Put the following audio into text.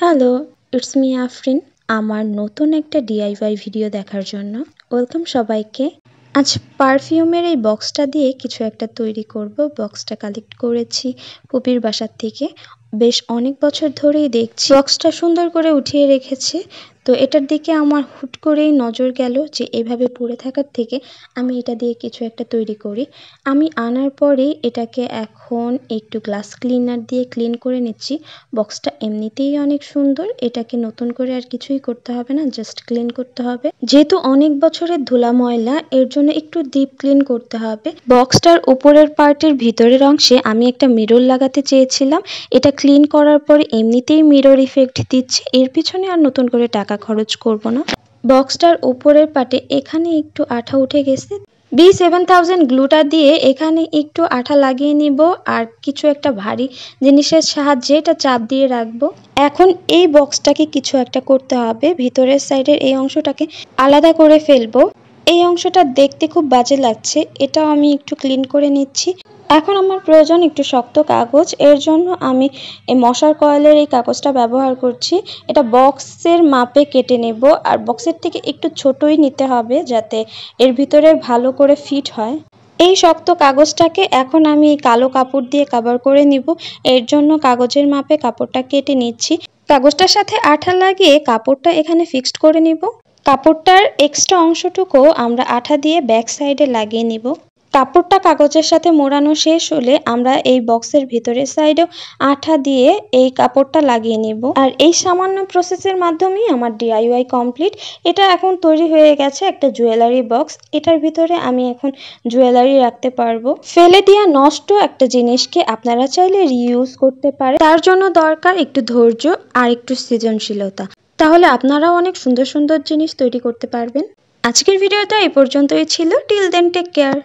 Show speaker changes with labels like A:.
A: Hello, it's me Afrin. আমার নতুন একটা ডিআইওয়াই ভিডিও দেখার জন্য ওয়েলকাম সবাইকে। আজ পারফিউমের এই বক্সটা দিয়ে কিছু একটা তৈরি করব। বক্সটা কালেক্ট করেছি পুপির বাসার থেকে। বেশ অনেক বছর ধরেই দেখছি বক্সটা সুন্দর করে উঠিয়ে রেখেছে। তো এটার দিকে আমার হুট করেই নজর গেল যে এভাবে পড়ে থাকার থেকে আমি এটা দিয়ে কিছু একটা তৈরি করি। আমি আনার পরেই এটাকে এখন একটু গ্লাস ক্লিনার দিয়ে ক্লিন করে নিচ্ছি। বক্সটা এমনিতেই অনেক সুন্দর, এটাকে নতুন করে আর কিছুই করতে হবে না, জাস্ট ক্লিন করতে হবে। যেহেতু অনেক বছরের ধুলা ময়লা, এর জন্য একটু ডিপ ক্লিন করতে হবে। বক্সটার উপরের পার্টের ভিতরের অংশে আমি একটা মিরর লাগাতে চেয়েছিলাম। এটা ক্লিন করার পর এমনিতেই মিরর ইফেক্ট দিচ্ছে, এর পিছনে আর নতুন করে টাকা খরচ করব না। বক্সটার উপরের পার্টে এখানে একটু আঠা উঠে গেছে। B7000 গ্লুটা দিয়ে এখানে একটু আঠা লাগিয়ে নিব আর কিছু একটা ভারী জিনিসের সাহায্যে এটা চাপ দিয়ে রাখবো। এখন এই বক্সটাকে কিছু একটা করতে হবে। ভিতরের সাইডের এই অংশটাকে আলাদা করে ফেলবো। এই অংশটা দেখতে খুব বাজে লাগছে, এটাও আমি একটু ক্লিন করে নিচ্ছি। এখন আমার প্রয়োজন একটু শক্ত কাগজ, এর জন্য আমি এই মশার কয়েলের এই কাগজটা ব্যবহার করছি। এটা বক্সের মাপে কেটে নেব আর বক্সের থেকে একটু ছোটই নিতে হবে যাতে এর ভিতরে ভালো করে ফিট হয়। এই শক্ত কাগজটাকে এখন আমি এই কালো কাপড় দিয়ে কভার করে নিব। এর জন্য কাগজের মাপে কাপড়টা কেটে নিচ্ছি। কাগজটার সাথে আঠা লাগিয়ে কাপড়টা এখানে ফিক্সড করে নিব। কাপড়টার এক্সট্রা অংশটুকু আমরা আঠা দিয়ে ব্যাক সাইডে লাগিয়ে নিব। কাপড়টা কাগজের সাথে মোড়ানো শেষ হলে আমরা এই বক্সের ভিতরের সাইডেও আঠা দিয়ে এই কাপড়টা লাগিয়ে নিব। আর এই সামান্য প্রসেসের মাধ্যমেই আমার ডিআইওয়াই কমপ্লিট। এটা এখন তৈরি হয়ে গেছে একটা জুয়েলারি বক্স। এটার ভিতরে আমি এখন জুয়েলারি রাখতে পারবো। ফেলে দেওয়া নষ্ট একটা জিনিসকে আপনারা চাইলে রিইউজ করতে পারেন। তার জন্য দরকার একটু ধৈর্য আর একটু সৃজনশীলতা, তাহলে আপনারাও অনেক সুন্দর সুন্দর জিনিস তৈরি করতে পারবেন। আজকের ভিডিওটা এই পর্যন্তই ছিল। Till then take care.